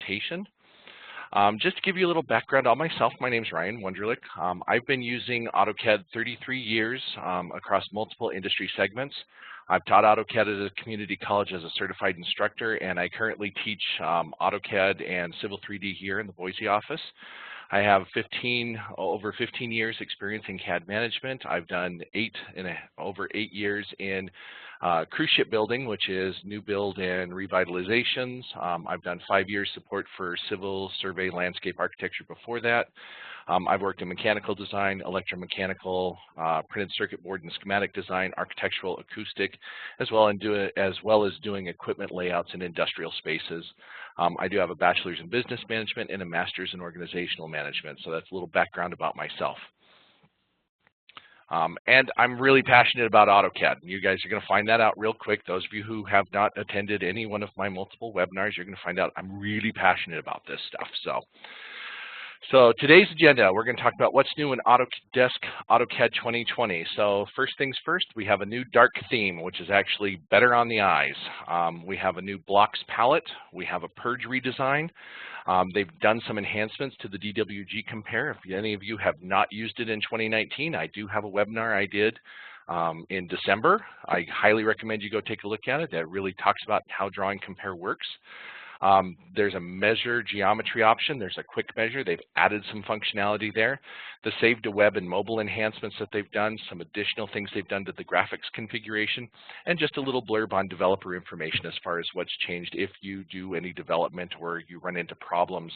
presentation. Just to give you a little background on myself, my name is Ryan Wunderlich. I've been using AutoCAD 33 years across multiple industry segments. I've taught AutoCAD at a community college as a certified instructor, and I currently teach AutoCAD and Civil 3D here in the Boise office. I have over 15 years experience in CAD management. I've done over 8 years in cruise ship building, which is new build and revitalizations. I've done 5 years support for civil survey landscape architecture before that. I've worked in mechanical design, electromechanical, printed circuit board and schematic design, architectural, acoustic, as well as doing equipment layouts in industrial spaces. I do have a bachelor's in business management and a master's in organizational management, so that's a little background about myself. And I'm really passionate about AutoCAD. You guys are going to find that out real quick. Those of you who have not attended any one of my multiple webinars, you're going to find out I'm really passionate about this stuff. So today's agenda, we're going to talk about what's new in Autodesk AutoCAD 2020. So first things first, we have a new dark theme, which is actually better on the eyes. We have a new blocks palette. We have a Purge redesign. They've done some enhancements to the DWG Compare. If any of you have not used it in 2019, I do have a webinar I did in December. I highly recommend you go take a look at it. That really talks about how Drawing Compare works. There's a measure geometry option. There's a quick measure. They've added some functionality there. The save to web and mobile enhancements that they've done, some additional things they've done to the graphics configuration, and just a little blurb on developer information as far as what's changed if you do any development or you run into problems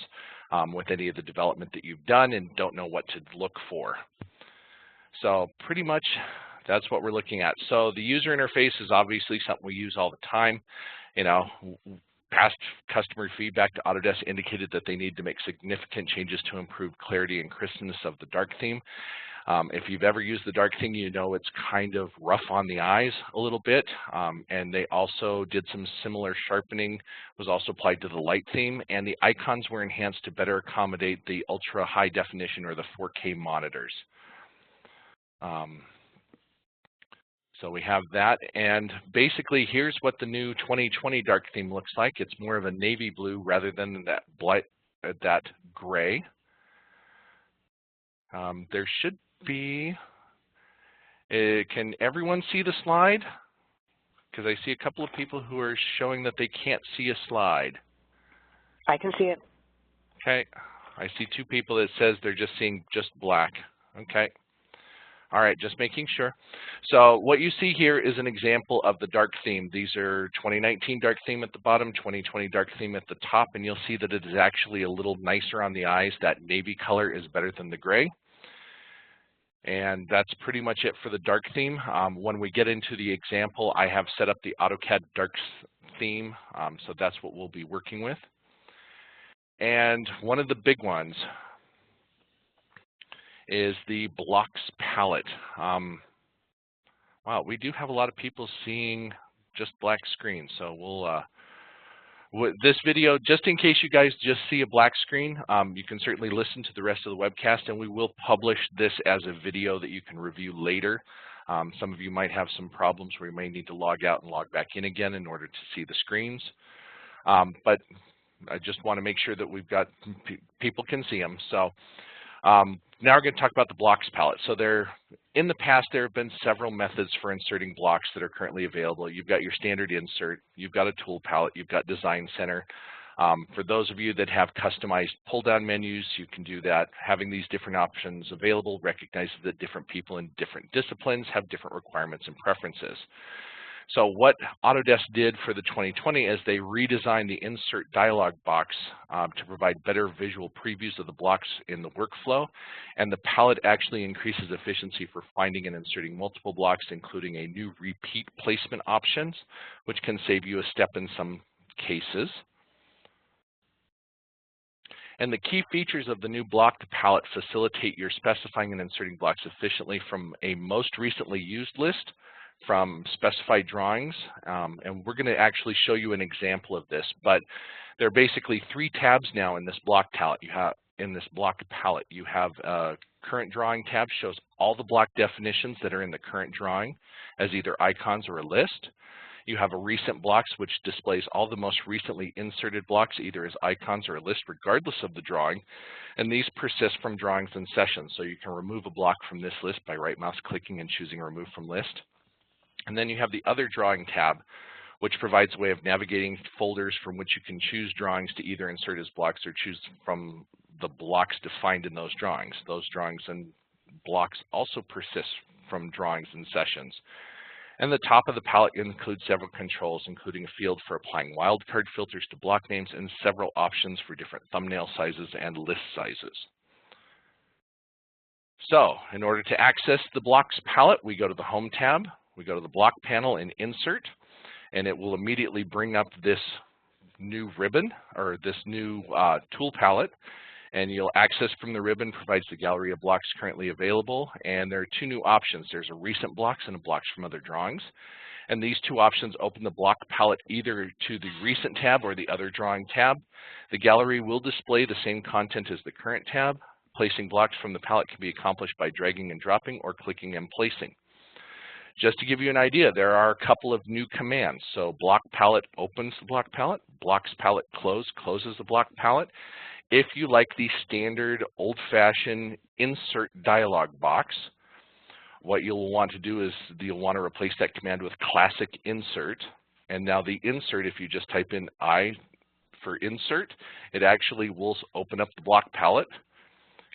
with any of the development that you've done and don't know what to look for. So pretty much that's what we're looking at. So the user interface is obviously something we use all the time. You know, past customer feedback to Autodesk indicated that they need to make significant changes to improve clarity and crispness of the dark theme. If you've ever used the dark theme, you know it's kind of rough on the eyes a little bit. And they also did some similar sharpening, was also applied to the light theme, and the icons were enhanced to better accommodate the ultra high definition or the 4K monitors. So we have that, and basically here's what the new 2020 dark theme looks like. It's more of a navy blue rather than that gray. There should be, can everyone see the slide? Because I see a couple of people who are showing that they can't see a slide. I can see it. Okay, I see 2 people that says they're just seeing just black. Okay. All right, just making sure. So what you see here is an example of the dark theme. These are 2019 dark theme at the bottom, 2020 dark theme at the top, and you'll see that it is actually a little nicer on the eyes. That navy color is better than the gray. And that's pretty much it for the dark theme. When we get into the example, I have set up the AutoCAD dark theme, so that's what we'll be working with. And one of the big ones is the blocks palette. Wow, we do have a lot of people seeing just black screen, so this video, just in case you guys just see a black screen, you can certainly listen to the rest of the webcast, and we will publish this as a video that you can review later. Some of you might have some problems where you may need to log out and log back in again in order to see the screens. But I just want to make sure that we've got people can see them. So now we're going to talk about the blocks palette. So in the past, there have been several methods for inserting blocks that are currently available. You've got your standard insert, you've got a tool palette, you've got Design Center. For those of you that have customized pull-down menus, you can do that. Having these different options available recognizes that different people in different disciplines have different requirements and preferences. So what Autodesk did for the 2020 is they redesigned the insert dialog box to provide better visual previews of the blocks in the workflow, and the palette actually increases efficiency for finding and inserting multiple blocks, including a new repeat placement options, which can save you a step in some cases. And the key features of the new block palette facilitate your specifying and inserting blocks efficiently from a most recently used list, from specified drawings, and we're going to actually show you an example of this. But there are basically 3 tabs now in this block palette. You have a current drawing tab, shows all the block definitions that are in the current drawing as either icons or a list. You have a recent blocks, which displays all the most recently inserted blocks, either as icons or a list, regardless of the drawing. And these persist from drawings and sessions. So you can remove a block from this list by right mouse clicking and choosing Remove from List. And then you have the Other Drawing tab, which provides a way of navigating folders from which you can choose drawings to either insert as blocks or choose from the blocks defined in those drawings. Those drawings and blocks also persist from drawings and sessions. And the top of the palette includes several controls, including a field for applying wildcard filters to block names and several options for different thumbnail sizes and list sizes. So, in order to access the blocks palette, we go to the Home tab, we go to the block panel and Insert, and it will immediately bring up this new ribbon, or this new tool palette. And you'll access from the ribbon, provides the gallery of blocks currently available. And there are two new options. There's a recent blocks and a blocks from other drawings. And these two options open the block palette either to the recent tab or the other drawing tab. The gallery will display the same content as the current tab. Placing blocks from the palette can be accomplished by dragging and dropping or clicking and placing. Just to give you an idea, there are a couple of new commands. So block palette opens the block palette, blocks palette closes the block palette. If you like the standard old-fashioned insert dialog box, what you'll want to do is you'll want to replace that command with classic insert. And now the insert, if you just type in I for insert, it actually will open up the block palette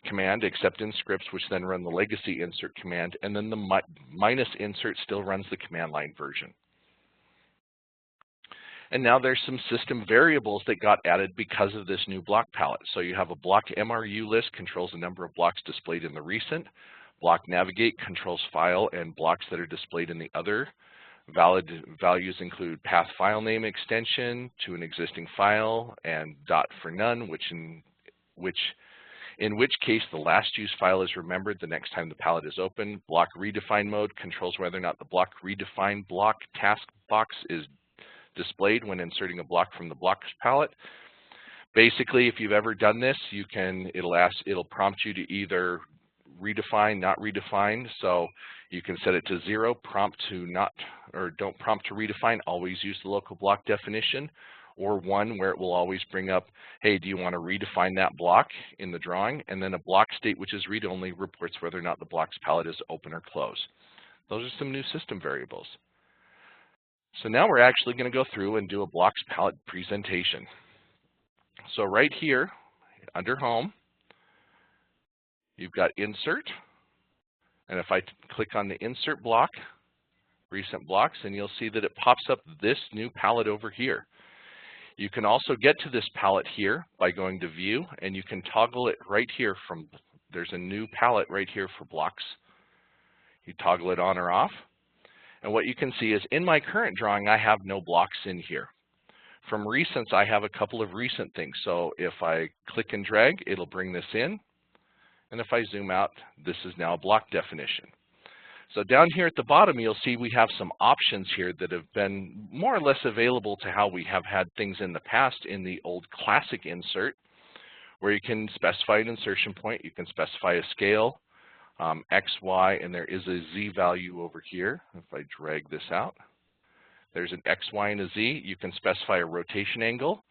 command, except in scripts, which then run the legacy insert command, and then the minus insert still runs the command line version. And now there's some system variables that got added because of this new block palette. So you have a block MRU list, controls the number of blocks displayed in the recent. Block navigate controls file and blocks that are displayed in the other. Valid values include path file name extension to an existing file and dot for none, in which case the last used file is remembered the next time the palette is open. Block redefine mode controls whether or not the block redefine block task box is displayed when inserting a block from the blocks palette. Basically, if you've ever done this, it'll prompt you to either redefine, not redefine. So you can set it to 0, prompt to not, or don't prompt to redefine, always use the local block definition, or 1 where it will always bring up, hey, do you want to redefine that block in the drawing? And then a block state, which is read only, reports whether or not the blocks palette is open or closed. Those are some new system variables. So now we're actually going to go through and do a blocks palette presentation. So right here under Home, you've got Insert. And if I click on the Insert block, Recent Blocks, and you'll see that it pops up this new palette over here. You can also get to this palette here by going to View, and you can toggle it right here from, there's a new palette right here for blocks. You toggle it on or off. And what you can see is in my current drawing, I have no blocks in here. From recents, I have a couple of recent things. So if I click and drag, it'll bring this in. And if I zoom out, this is now a block definition. So down here at the bottom, you'll see we have some options here that have been more or less available to how we have had things in the past in the old classic insert, where you can specify an insertion point, you can specify a scale, X, Y, and there is a Z value over here. If I drag this out, there's an X, Y, and a Z. You can specify a rotation angle.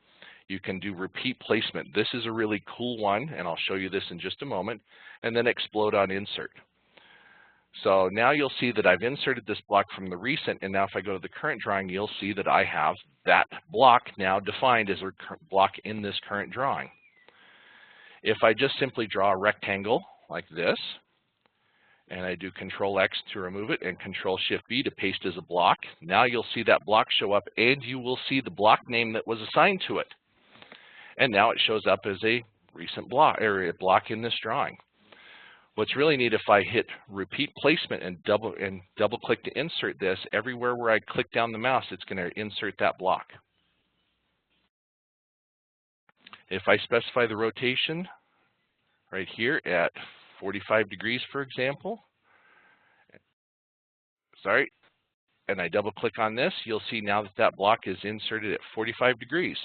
You can do repeat placement. This is a really cool one, and I'll show you this in just a moment, and then explode on insert. So now you'll see that I've inserted this block from the recent, and now if I go to the current drawing, you'll see that I have that block now defined as a block in this current drawing. If I just simply draw a rectangle like this, and I do Control X to remove it and Control Shift B to paste as a block, now you'll see that block show up, and you will see the block name that was assigned to it. And now it shows up as a recent block, or a block in this drawing. What's really neat, if I hit repeat placement and double click to insert this, everywhere where I click down the mouse, it's going to insert that block. If I specify the rotation right here at 45 degrees, for example, and I double click on this, you'll see now that that block is inserted at 45 degrees.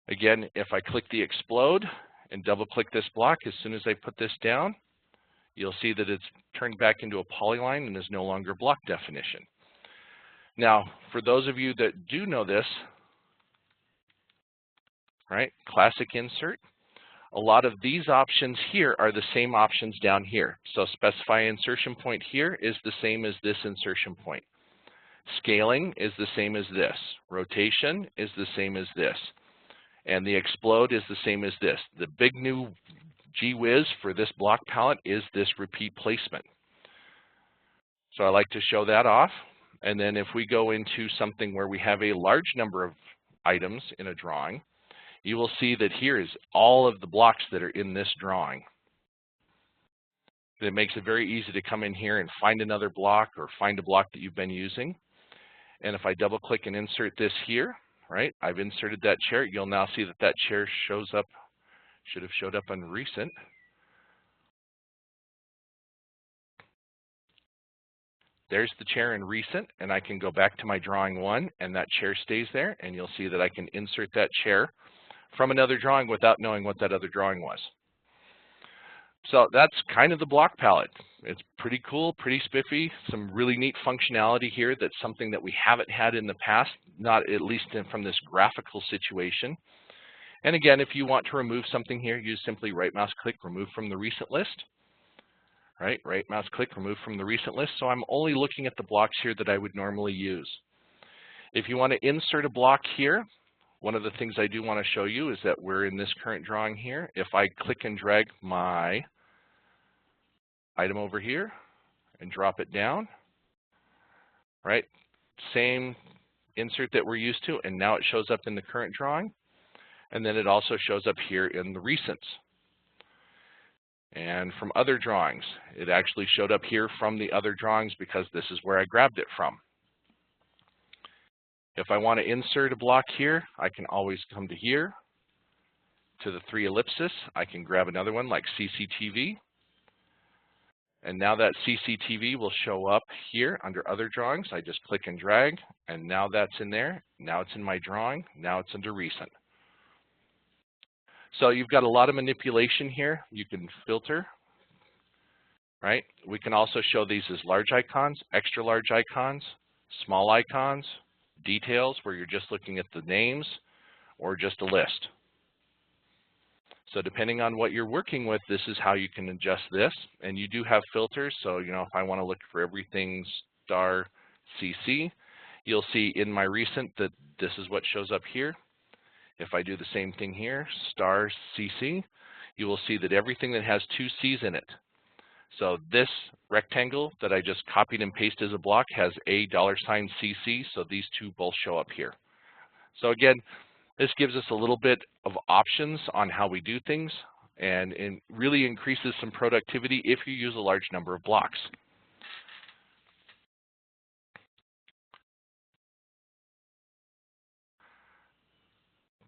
Again, if I click the explode and double click this block, as soon as I put this down, you'll see that it's turned back into a polyline and is no longer block definition. Now, for those of you that do know this, right, classic insert, a lot of these options here are the same options down here. So specify insertion point here is the same as this insertion point. Scaling is the same as this. Rotation is the same as this. And the explode is the same as this. The big new gee whiz for this block palette is this repeat placement. So I like to show that off. And then if we go into something where we have a large number of items in a drawing, you will see that here is all of the blocks that are in this drawing. It makes it very easy to come in here and find another block or find a block that you've been using. And if I double click and insert this here, right, I've inserted that chair. You'll now see that that chair shows up, should have showed up on recent. There's the chair in recent, and I can go back to my drawing one, and that chair stays there, and you'll see that I can insert that chair from another drawing without knowing what that other drawing was. So that's kind of the block palette. It's pretty cool, pretty spiffy, some really neat functionality here. That's something that we haven't had in the past, not at least from this graphical situation. And again, if you want to remove something here, you simply right mouse click, remove from the recent list. Right mouse click, remove from the recent list. So I'm only looking at the blocks here that I would normally use. If you want to insert a block here, one of the things I do want to show you is that we're in this current drawing here. If I click and drag my item over here and drop it down, right, same insert that we're used to, and now it shows up in the current drawing, and then it also shows up here in the recents. And from other drawings, it actually showed up here from the other drawings because this is where I grabbed it from. If I want to insert a block here, I can always come to here, to the 3 ellipsis. I can grab another one like CCTV. And now that CCTV will show up here under other drawings. I just click and drag, and now that's in there. Now it's in my drawing. Now it's under recent. So you've got a lot of manipulation here. You can filter, right? We can also show these as large icons, extra large icons, small icons, details where you're just looking at the names, or just a list. So depending on what you're working with, this is how you can adjust this. And you do have filters. So, you know, if I want to look for everything star CC, you'll see in my recent that this is what shows up here. If I do the same thing here, star CC, you will see that everything that has 2 C's in it. So this rectangle that I just copied and pasted as a block has a $CC, so these two both show up here. So again, this gives us a little bit of options on how we do things, and it really increases some productivity if you use a large number of blocks.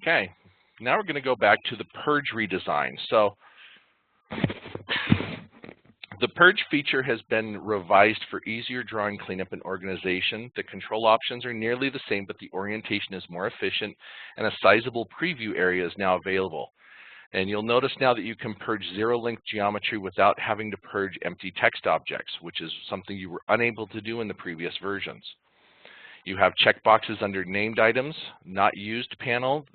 Okay, now we're going to go back to the Purge redesign. So the Purge feature has been revised for easier drawing cleanup and organization. The control options are nearly the same, but the orientation is more efficient, and a sizable preview area is now available. And you'll notice now that you can purge zero-link geometry without having to purge empty text objects, which is something you were unable to do in the previous versions. You have checkboxes under named items, not used panel,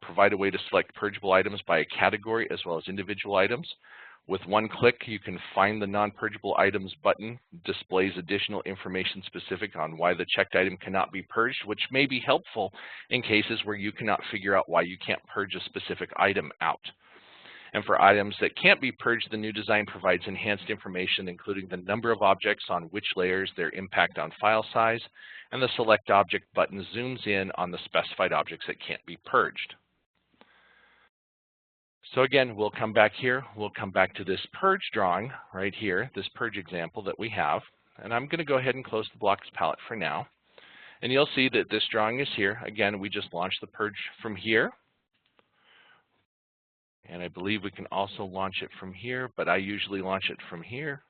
provide a way to select purgeable items by a category as well as individual items. With one click, you can find the non-purgeable items button, displays additional information specific on why the checked item cannot be purged, which may be helpful in cases where you cannot figure out why you can't purge a specific item out. And for items that can't be purged, the new design provides enhanced information, including the number of objects on which layers, their impact on file size, and the Select Object button zooms in on the specified objects that can't be purged. So again, we'll come back here. We'll come back to this Purge drawing right here, this Purge example that we have. And I'm going to go ahead and close the blocks palette for now. And you'll see that this drawing is here. Again, we just launched the Purge from here. And I believe we can also launch it from here, but I usually launch it from here.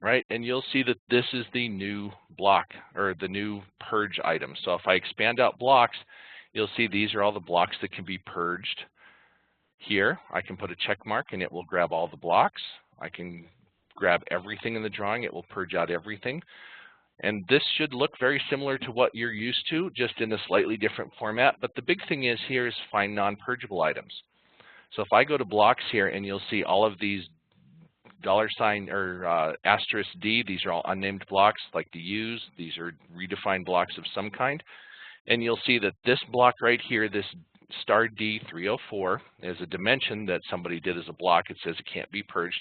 Right, and you'll see that this is the new block, or the new Purge item. So if I expand out blocks, you'll see these are all the blocks that can be purged. Here, I can put a check mark and it will grab all the blocks. I can grab everything in the drawing, it will purge out everything. And this should look very similar to what you're used to, just in a slightly different format. But the big thing is here is find non-purgeable items. So if I go to blocks here, and you'll see all of these $ or asterisk D, these are all unnamed blocks like the U's. These are redefined blocks of some kind. And you'll see that this block right here, this star D304, is a dimension that somebody did as a block. It says it can't be purged.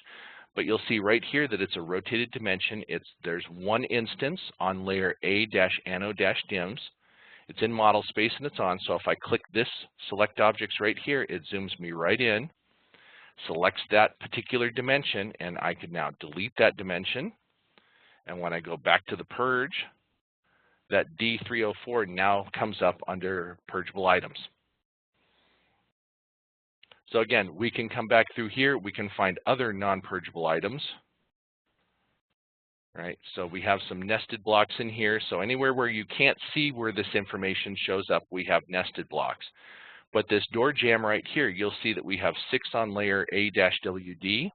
But you'll see right here that it's a rotated dimension. There's one instance on layer A-Anno-Dims. It's in model space and it's on. So if I click this select objects right here, it zooms me right in, selects that particular dimension, and I can now delete that dimension. And when I go back to the purge, that D304 now comes up under purgeable items. So again, we can come back through here. We can find other non-purgeable items. Right, so we have some nested blocks in here. So anywhere where you can't see where this information shows up, we have nested blocks. But this door jamb right here, you'll see that we have 6 on layer A-WD,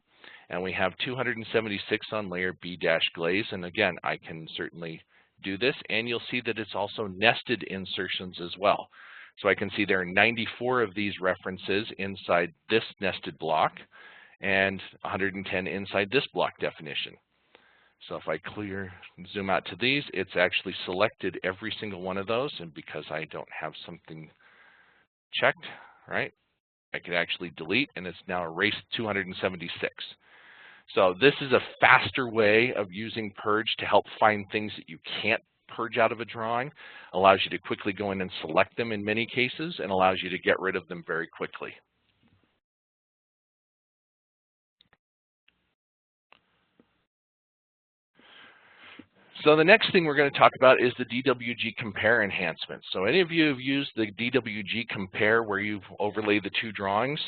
and we have 276 on layer B-glaze. And again, I can certainly do this, and you'll see that it's also nested insertions as well. So I can see there are 94 of these references inside this nested block, and 110 inside this block definition. So if I zoom out to these, it's actually selected every single one of those, and because I don't have something checked, right, I could actually delete, and it's now erased 276. So this is a faster way of using Purge to help find things that you can't purge out of a drawing, allows you to quickly go in and select them in many cases, and allows you to get rid of them very quickly. So the next thing we're going to talk about is the DWG compare enhancement. So any of you who've used the DWG compare where you've overlaid the two drawings,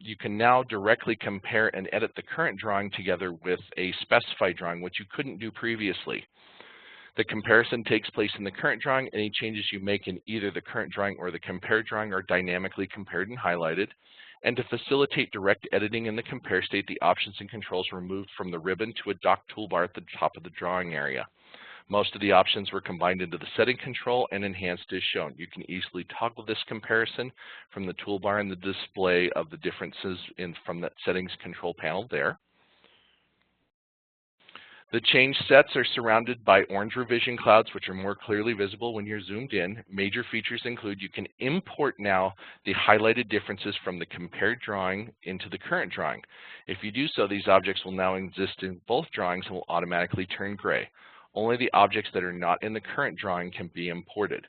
you can now directly compare and edit the current drawing together with a specified drawing, which you couldn't do previously. The comparison takes place in the current drawing. Any changes you make in either the current drawing or the compared drawing are dynamically compared and highlighted. And to facilitate direct editing in the compare state, the options and controls were moved from the ribbon to a dock toolbar at the top of the drawing area. Most of the options were combined into the setting control and enhanced as shown. You can easily toggle this comparison from the toolbar and the display of the differences from that settings control panel there. The change sets are surrounded by orange revision clouds, which are more clearly visible when you're zoomed in. Major features include you can import now the highlighted differences from the compared drawing into the current drawing. If you do so, these objects will now exist in both drawings and will automatically turn gray. Only the objects that are not in the current drawing can be imported.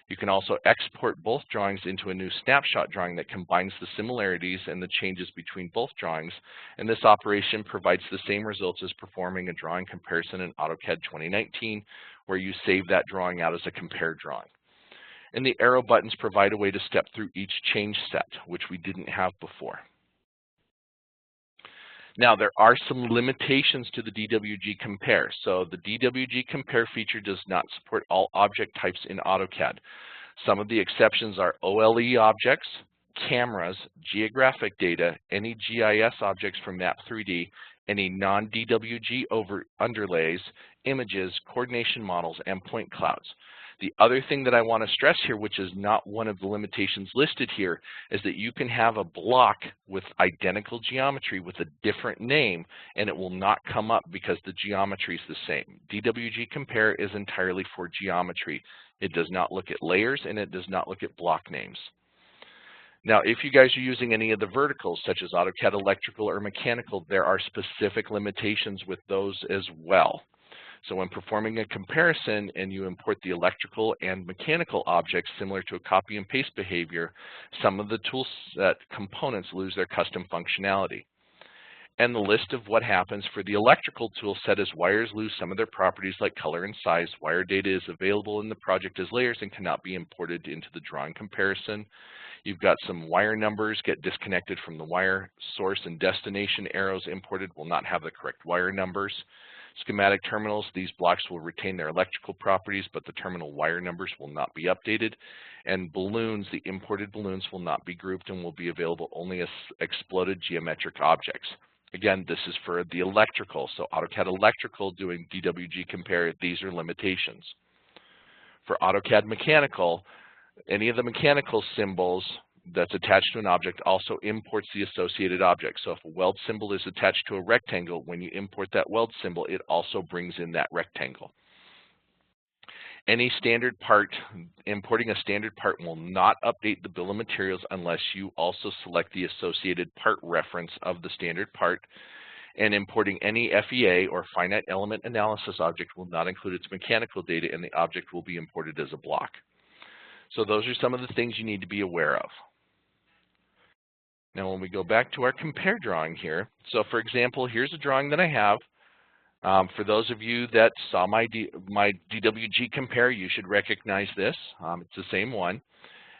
You can also export both drawings into a new snapshot drawing that combines the similarities and the changes between both drawings, and this operation provides the same results as performing a drawing comparison in AutoCAD 2019, where you save that drawing out as a compared drawing. And the arrow buttons provide a way to step through each change set, which we didn't have before. Now, there are some limitations to the DWG compare. So the DWG compare feature does not support all object types in AutoCAD. Some of the exceptions are OLE objects, cameras, geographic data, any GIS objects from Map 3D, any non-DWG underlays, images, coordination models, and point clouds. The other thing that I want to stress here, which is not one of the limitations listed here, is that you can have a block with identical geometry with a different name, and it will not come up because the geometry is the same. DWG compare is entirely for geometry. It does not look at layers, and it does not look at block names. Now, if you guys are using any of the verticals, such as AutoCAD electrical or mechanical, there are specific limitations with those as well. So when performing a comparison and you import the electrical and mechanical objects similar to a copy and paste behavior, some of the toolset components lose their custom functionality. And the list of what happens for the electrical toolset is wires lose some of their properties like color and size. Wire data is available in the project as layers and cannot be imported into the drawing comparison. You've got some wire numbers get disconnected from the wire source and destination arrows imported will not have the correct wire numbers. Schematic terminals, these blocks will retain their electrical properties, but the terminal wire numbers will not be updated. And balloons, the imported balloons will not be grouped and will be available only as exploded geometric objects. Again, this is for the electrical. So AutoCAD electrical doing DWG compare, these are limitations. For AutoCAD mechanical, any of the mechanical symbols that's attached to an object also imports the associated object. So if a weld symbol is attached to a rectangle, when you import that weld symbol, it also brings in that rectangle. Any standard part, importing a standard part will not update the bill of materials unless you also select the associated part reference of the standard part. And importing any FEA or finite element analysis object will not include its mechanical data, and the object will be imported as a block. So those are some of the things you need to be aware of. Now when we go back to our compare drawing here, so for example, here's a drawing that I have. For those of you that saw my DWG compare, you should recognize this. It's the same one.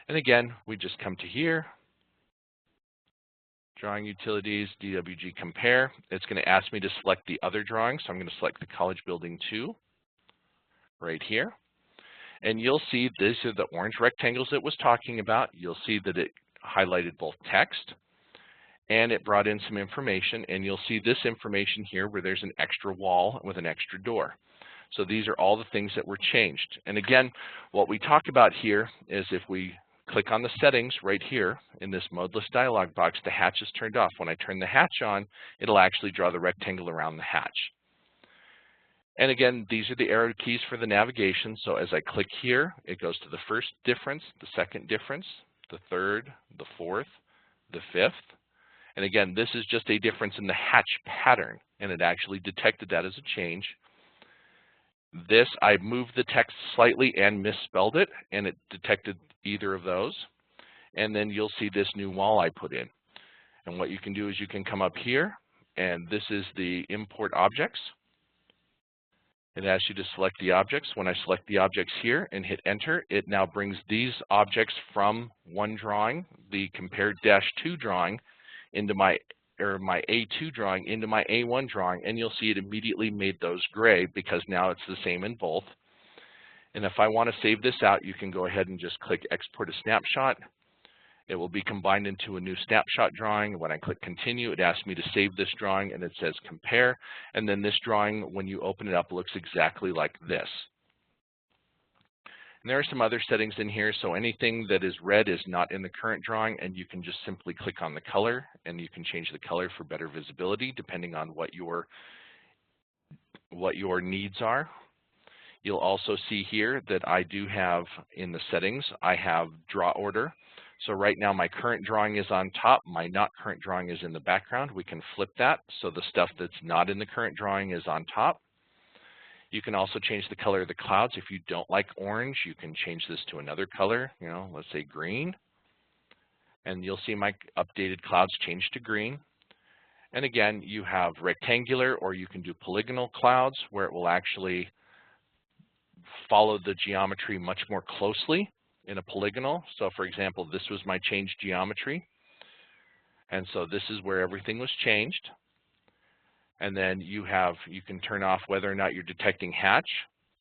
And again, we just come to here, drawing utilities, DWG compare. It's going to ask me to select the other drawing, so I'm going to select the college building 2 right here. And you'll see these are the orange rectangles it was talking about. You'll see that it highlighted both text and it brought in some information, and you'll see this information here where there's an extra wall with an extra door. So these are all the things that were changed. And again, what we talk about here is if we click on the settings right here in this modeless dialog box, the hatch is turned off. When I turn the hatch on, it'll actually draw the rectangle around the hatch. And again, these are the arrow keys for the navigation. So as I click here, it goes to the first difference, the second difference, the third, the fourth, the fifth. And again, this is just a difference in the hatch pattern, and it actually detected that as a change. This, I moved the text slightly and misspelled it, and it detected either of those. And then you'll see this new wall I put in. And what you can do is you can come up here, and this is the import objects. It asks you to select the objects. When I select the objects here and hit enter, it now brings these objects from one drawing, the compare-2 drawing, into my A2 drawing into my A1 drawing, and you'll see it immediately made those gray because now it's the same in both. And if I want to save this out, you can go ahead and just click export a snapshot. It will be combined into a new snapshot drawing. When I click continue, it asks me to save this drawing, and it says compare. And then this drawing, when you open it up, looks exactly like this. And there are some other settings in here, so anything that is red is not in the current drawing, and you can just simply click on the color, and you can change the color for better visibility depending on what your needs are. You'll also see here that I do have in the settings, I have draw order. So right now my current drawing is on top, my not current drawing is in the background. We can flip that, so the stuff that's not in the current drawing is on top. You can also change the color of the clouds. If you don't like orange, you can change this to another color, let's say green. And you'll see my updated clouds change to green. And again, you have rectangular, or you can do polygonal clouds where it will actually follow the geometry much more closely in a polygonal. So for example, this was my changed geometry. And so this is where everything was changed. And then you can turn off whether or not you're detecting hatch,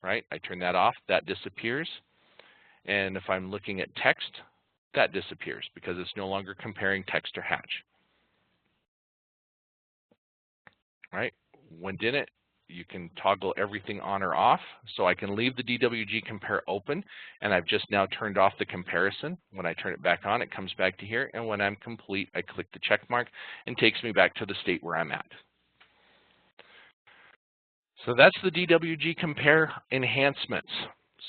right? I turn that off, that disappears. And if I'm looking at text, that disappears because it's no longer comparing text or hatch. Right? When in it, you can toggle everything on or off. So I can leave the DWG compare open, and I've just now turned off the comparison. When I turn it back on, it comes back to here. And when I'm complete, I click the check mark and takes me back to the state where I'm at. So that's the DWG compare enhancements.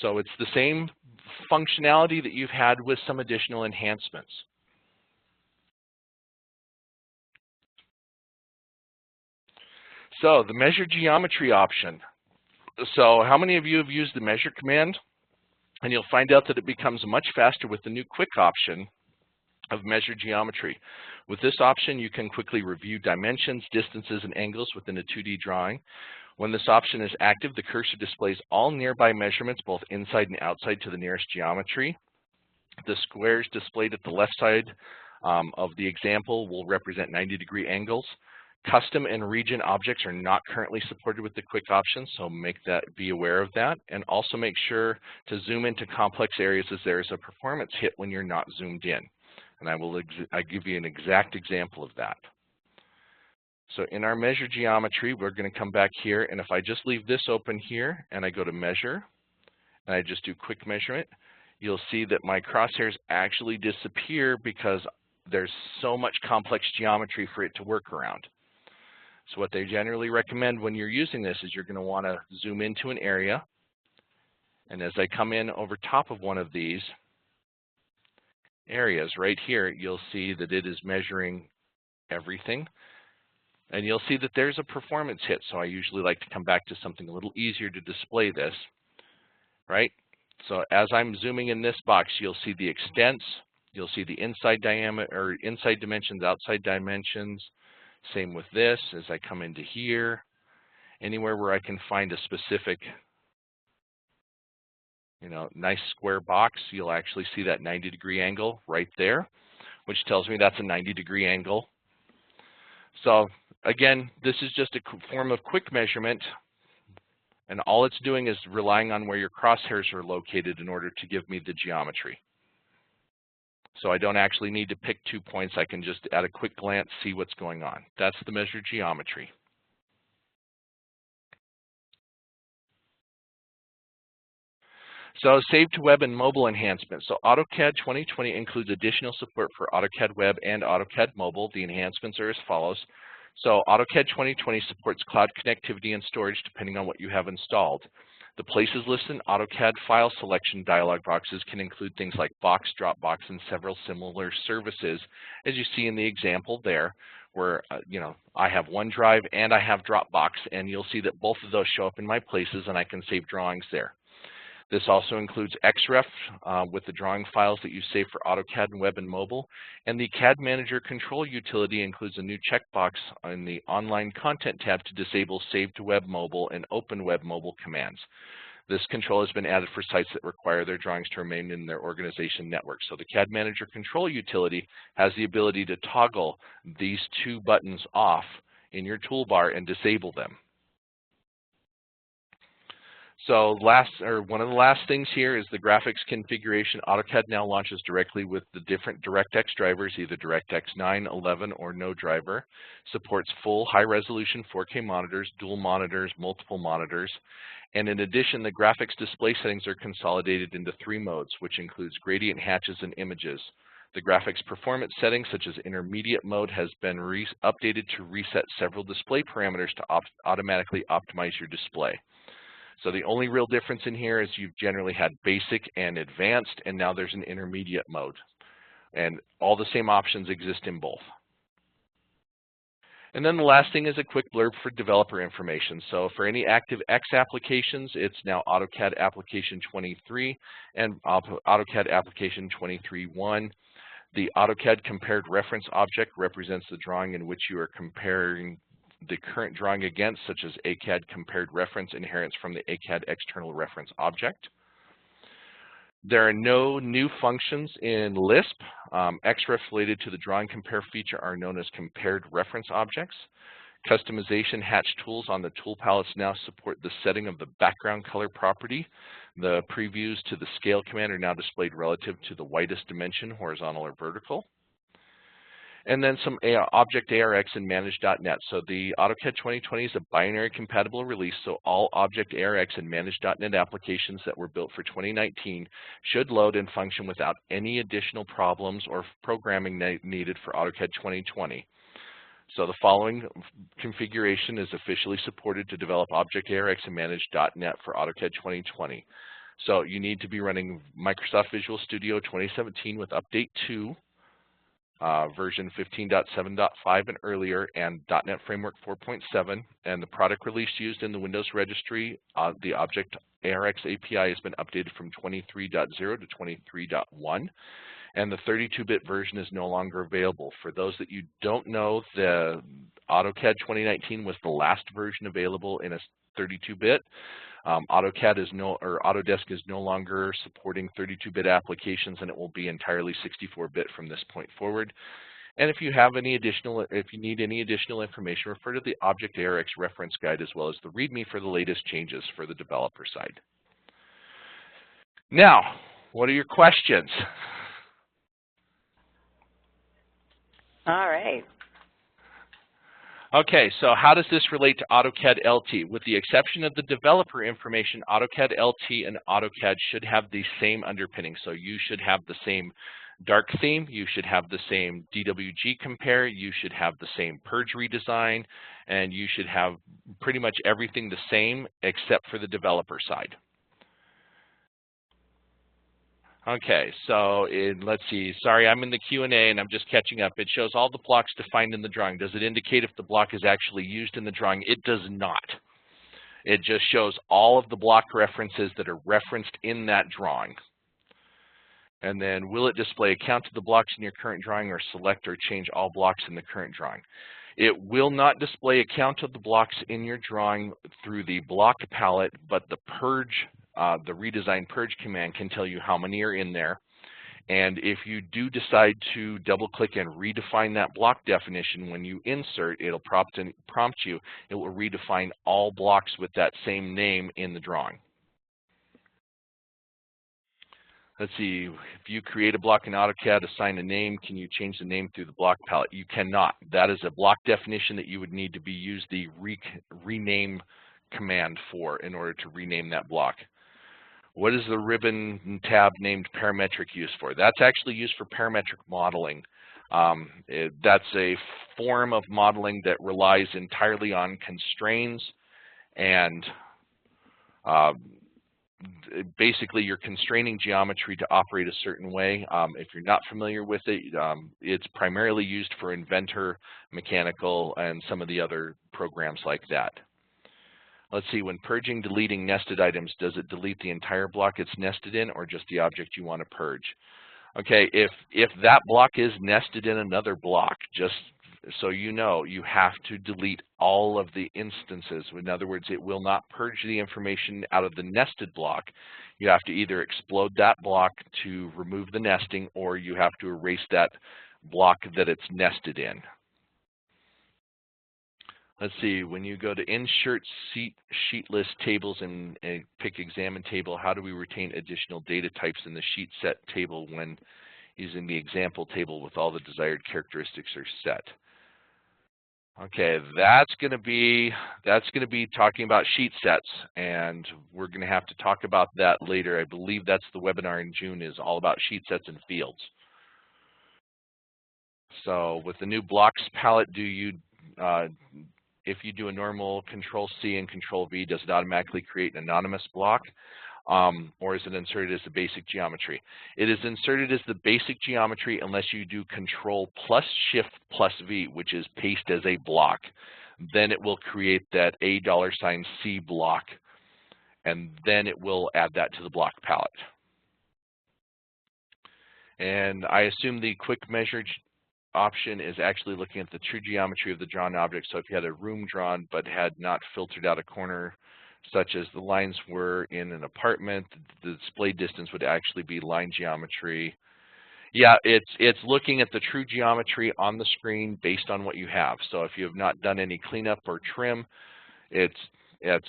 So it's the same functionality that you've had with some additional enhancements. So the measure geometry option. So how many of you have used the measure command? And you'll find out that it becomes much faster with the new quick option of measure geometry. With this option, you can quickly review dimensions, distances, and angles within a 2D drawing. When this option is active, the cursor displays all nearby measurements, both inside and outside, to the nearest geometry. The squares displayed at the left side of the example will represent 90-degree angles. Custom and region objects are not currently supported with the quick option, so be aware of that. And also make sure to zoom into complex areas, as there is a performance hit when you're not zoomed in. And I give you an exact example of that. So in our measure geometry, we're going to come back here, and if I just leave this open here and I go to measure and I just do quick measurement, you'll see that my crosshairs actually disappear because there's so much complex geometry for it to work around. So what they generally recommend when you're using this is you're going to want to zoom into an area, and as I come in over top of one of these areas right here, you'll see that it is measuring everything. And you'll see that there's a performance hit, so I usually like to come back to something a little easier to display this, right? So as I'm zooming in this box, you'll see the extents, you'll see the inside diameter or inside dimensions, outside dimensions. Same with this as I come into here. Anywhere where I can find a specific, nice square box, you'll actually see that 90-degree angle right there, which tells me that's a 90-degree angle. So again, this is just a form of quick measurement, and all it's doing is relying on where your crosshairs are located in order to give me the geometry. So I don't actually need to pick 2 points. I can just, at a quick glance, see what's going on. That's the measured geometry. So save to web and mobile enhancements. So AutoCAD 2020 includes additional support for AutoCAD Web and AutoCAD Mobile. The enhancements are as follows. So AutoCAD 2020 supports cloud connectivity and storage depending on what you have installed. The places listed in AutoCAD file selection dialog boxes can include things like Box, Dropbox, and several similar services, as you see in the example there, where I have OneDrive and I have Dropbox, and you'll see that both of those show up in my places, and I can save drawings there. This also includes XREF with the drawing files that you save for AutoCAD and Web and Mobile. And the CAD Manager control utility includes a new checkbox in the Online Content tab to disable Save to Web Mobile and Open Web Mobile commands. This control has been added for sites that require their drawings to remain in their organization network. So the CAD Manager control utility has the ability to toggle these 2 buttons off in your toolbar and disable them. So one of the last things here is the graphics configuration. AutoCAD now launches directly with the different DirectX drivers, either DirectX 9, 11, or no driver. Supports full high-resolution 4K monitors, dual monitors, multiple monitors. And in addition, the graphics display settings are consolidated into 3 modes, which includes gradient, hatches, and images. The graphics performance settings, such as intermediate mode, has been updated to reset several display parameters to automatically optimize your display. So the only real difference in here is you've generally had basic and advanced, and now there's an intermediate mode. And all the same options exist in both. And then the last thing is a quick blurb for developer information. So for any ActiveX applications, it's now AutoCAD Application 23 and AutoCAD Application 23.1. The AutoCAD Compared Reference Object represents the drawing in which you are comparing the current drawing against, such as ACAD Compared Reference inherits from the ACAD External Reference Object. There are no new functions in Lisp. XREF related to the Drawing Compare feature are known as Compared Reference Objects. Customization hatch tools on the tool palettes now support the setting of the background color property. The previews to the scale command are now displayed relative to the widest dimension, horizontal or vertical. And then some Object ARX and Manage.net. So the AutoCAD 2020 is a binary compatible release, so all Object ARX and Manage.net applications that were built for 2019 should load and function without any additional problems or programming needed for AutoCAD 2020. So the following configuration is officially supported to develop Object ARX and Manage.net for AutoCAD 2020. So you need to be running Microsoft Visual Studio 2017 with Update 2. Version 15.7.5 and earlier, and .NET Framework 4.7, and the product release used in the Windows registry, the Object ARX API has been updated from 23.0 to 23.1, and the 32-bit version is no longer available. For those that you don't know, the AutoCAD 2019 was the last version available in a 32-bit. Autodesk is no longer supporting 32-bit applications, and it will be entirely 64-bit from this point forward. And if you need any additional information, refer to the Object ARX reference guide as well as the README for the latest changes for the developer side. Now, what are your questions? All right. Okay, so how does this relate to AutoCAD LT? With the exception of the developer information, AutoCAD LT and AutoCAD should have the same underpinning. So you should have the same dark theme, you should have the same DWG compare, you should have the same Purge redesign, and you should have pretty much everything the same except for the developer side. Okay, so let's see. Sorry, I'm in the Q&A and I'm just catching up. It shows all the blocks defined in the drawing. Does it indicate if the block is actually used in the drawing? It does not. It just shows all of the block references that are referenced in that drawing. And then, will it display a count of the blocks in your current drawing, or select or change all blocks in the current drawing? It will not display a count of the blocks in your drawing through the block palette, but the Purge, the redesign Purge command can tell you how many are in there. And if you do decide to double click and redefine that block definition, when you insert, it'll prompt you, it will redefine all blocks with that same name in the drawing. Let's see, if you create a block in AutoCAD, assign a name, can you change the name through the block palette? You cannot. That is a block definition that you would need to use the rename command for in order to rename that block. What is the ribbon tab named parametric used for? That's actually used for parametric modeling. That's a form of modeling that relies entirely on constraints, and basically you're constraining geometry to operate a certain way. If you're not familiar with it, it's primarily used for Inventor, Mechanical, and some of the other programs like that. Let's see, when purging, deleting nested items, does it delete the entire block it's nested in, or just the object you want to purge? Okay, if that block is nested in another block, just so you know, you have to delete all of the instances. In other words, it will not purge the information out of the nested block. You have to either explode that block to remove the nesting, or you have to erase that block that it's nested in. Let's see, when you go to insert sheet list tables and pick examine table, how do we retain additional data types in the sheet set table when using the example table with all the desired characteristics are set? Okay, that's going to be talking about sheet sets, and we're going to have to talk about that later. I believe that's the webinar in June, is all about sheet sets and fields. So with the new blocks palette, if you do a normal Control-C and Control-V, does it automatically create an anonymous block, or is it inserted as the basic geometry? It is inserted as the basic geometry unless you do Control+Shift+V, which is paste as a block. Then it will create that $C block, and then it will add that to the block palette. And I assume the quick measure option is actually looking at the true geometry of the drawn object. So if you had a room drawn but had not filtered out a corner, such as the lines were in an apartment, the display distance would actually be line geometry. Yeah, it's looking at the true geometry on the screen based on what you have. So if you have not done any cleanup or trim, it's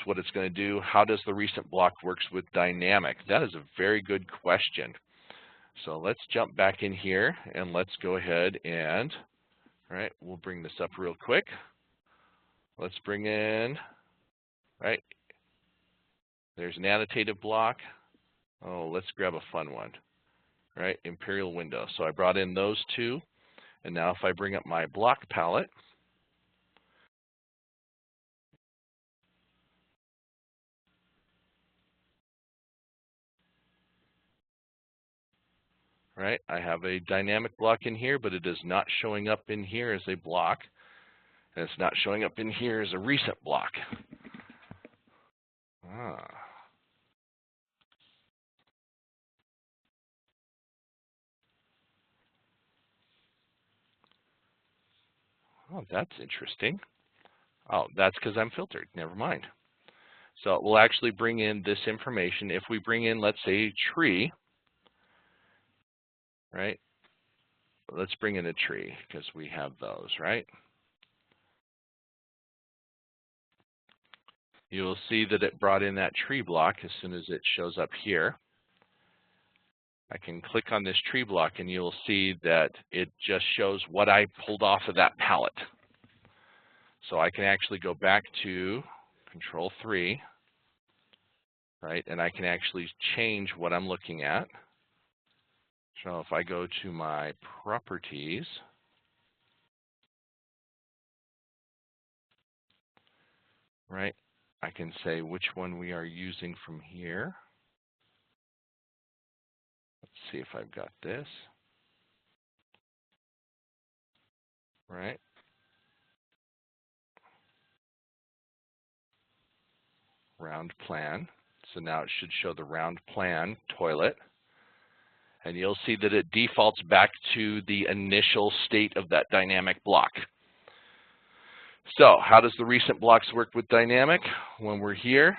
what it's going to do. How does the recent block works with dynamic? That is a very good question. So let's jump back in here and let's go ahead and, all right, we'll bring this up real quick. Let's bring in, right, there's an annotative block. Oh, let's grab a fun one, right, Imperial Window. So I brought in those two, and now if I bring up my block palette, right, I have a dynamic block in here, but it is not showing up in here as a block, and it's not showing up in here as a recent block. Oh, that's interesting. Oh, that's because I'm filtered. Never mind. So we'll actually bring in this information. If we bring in, let's say, a tree, right? Let's bring in a tree because we have those, right? You'll see that it brought in that tree block as soon as it shows up here. I can click on this tree block and you'll see that it just shows what I pulled off of that palette. So I can actually go back to Control 3, right, and I can actually change what I'm looking at. So if I go to my properties, right, I can say which one we are using from here. Let's see if I've got this, right. Round plan. So now it should show the round plan toilet. And you'll see that it defaults back to the initial state of that dynamic block. So how does the recent blocks work with dynamic? When we're here,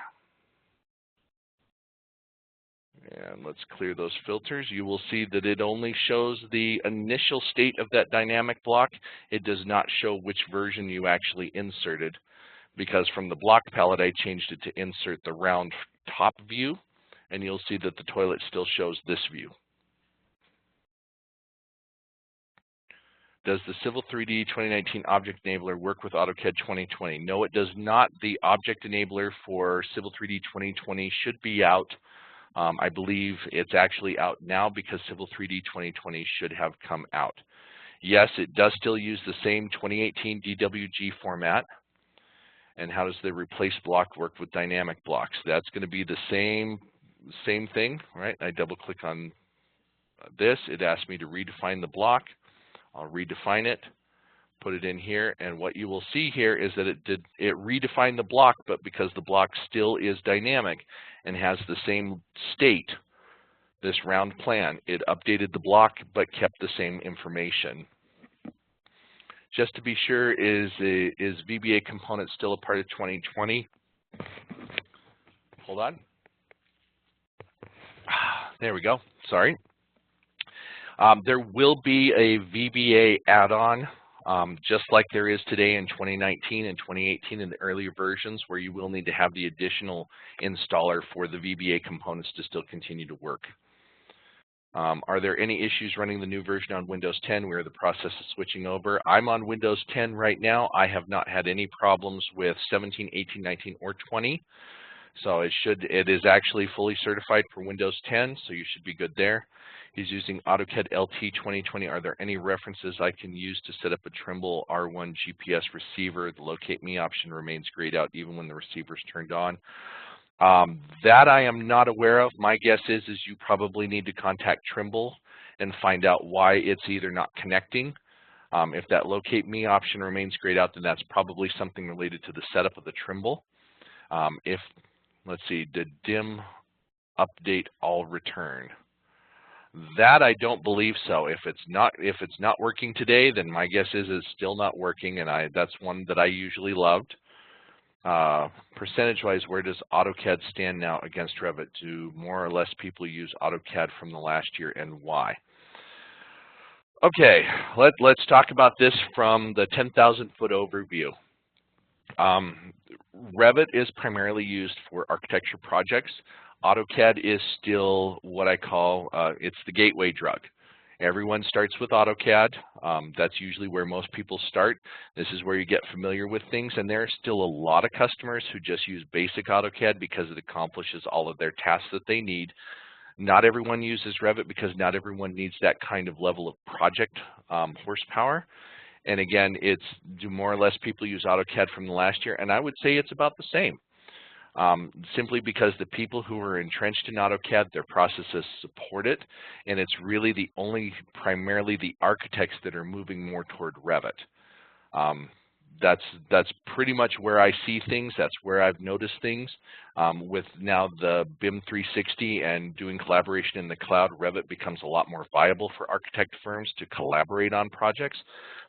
and let's clear those filters, you will see that it only shows the initial state of that dynamic block. It does not show which version you actually inserted, because from the block palette I changed it to insert the round top view, and you'll see that the toilet still shows this view. Does the Civil 3D 2019 Object Enabler work with AutoCAD 2020? No, it does not. The Object Enabler for Civil 3D 2020 should be out. I believe it's actually out now because Civil 3D 2020 should have come out. Yes, it does still use the same 2018 DWG format. And how does the replace block work with dynamic blocks? That's going to be the same thing, right? I double click on this. It asks me to redefine the block. I'll redefine it, put it in here, and what you will see here is that it redefined the block, but because the block still is dynamic and has the same state, this round plan, it updated the block but kept the same information. Just to be sure, is VBA component still a part of 2020? Hold on. There we go. Sorry. There will be a VBA add-on, just like there is today in 2019 and 2018 in the earlier versions, where you will need to have the additional installer for the VBA components to still continue to work. Are there any issues running the new version on Windows 10? We're in the process of switching over. I'm on Windows 10 right now. I have not had any problems with 17, 18, 19, or 20. So it is actually fully certified for Windows 10, so you should be good there. He's using AutoCAD LT 2020. Are there any references I can use to set up a Trimble R1 GPS receiver? The locate me option remains grayed out even when the receiver is turned on. That I am not aware of. My guess is you probably need to contact Trimble and find out why it's either not connecting. If that locate me option remains grayed out, then that's probably something related to the setup of the Trimble. Let's see, did DIM update all return? That I don't believe so. If it's not working today, then my guess is it's still not working, and that's one that I usually loved. Percentage-wise, where does AutoCAD stand now against Revit? Do more or less people use AutoCAD from the last year, and why? Okay, let's talk about this from the 10,000-foot overview. Revit is primarily used for architecture projects. AutoCAD is still what I call, it's the gateway drug. Everyone starts with AutoCAD. That's usually where most people start. This is where you get familiar with things, and there are still a lot of customers who just use basic AutoCAD because it accomplishes all of their tasks that they need. Not everyone uses Revit because not everyone needs that kind of level of project horsepower. And again, do more or less people use AutoCAD from the last year? And I would say it's about the same. Simply because the people who are entrenched in AutoCAD, their processes support it, and it's really primarily the architects that are moving more toward Revit. That's pretty much where I see things. That's where I've noticed things. With now the BIM 360 and doing collaboration in the cloud, Revit becomes a lot more viable for architect firms to collaborate on projects.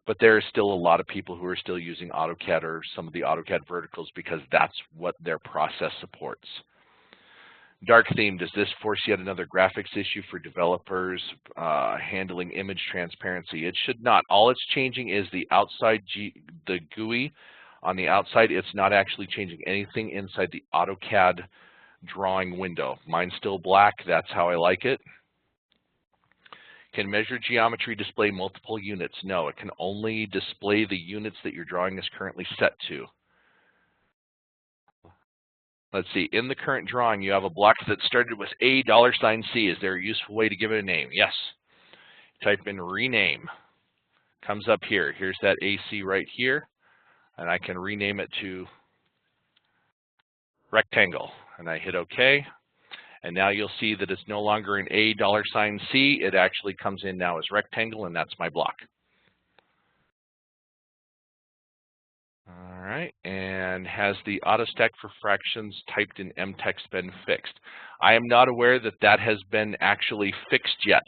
But there are still a lot of people who are still using AutoCAD or some of the AutoCAD verticals because that's what their process supports. Dark theme, does this force yet another graphics issue for developers handling image transparency? It should not. All it's changing is the outside, the GUI on the outside. It's not actually changing anything inside the AutoCAD drawing window. Mine's still black. That's how I like it. Can measure geometry display multiple units? No, it can only display the units that your drawing is currently set to. Let's see, in the current drawing, you have a block that started with $C. Is there a useful way to give it a name? Yes. Type in rename. Comes up here. Here's that AC right here, and I can rename it to rectangle. And I hit OK. And now you'll see that it's no longer an $C. It actually comes in now as rectangle, and that's my block. All right, and has the autostack for fractions typed in mtext been fixed? I am not aware that that has been actually fixed yet.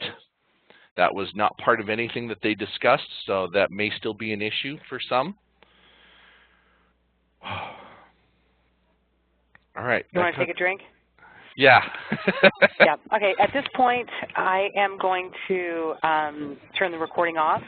That was not part of anything that they discussed, so that may still be an issue for some. All right. You want to take a drink? Yeah. Yeah. Okay. At this point, I am going to turn the recording off.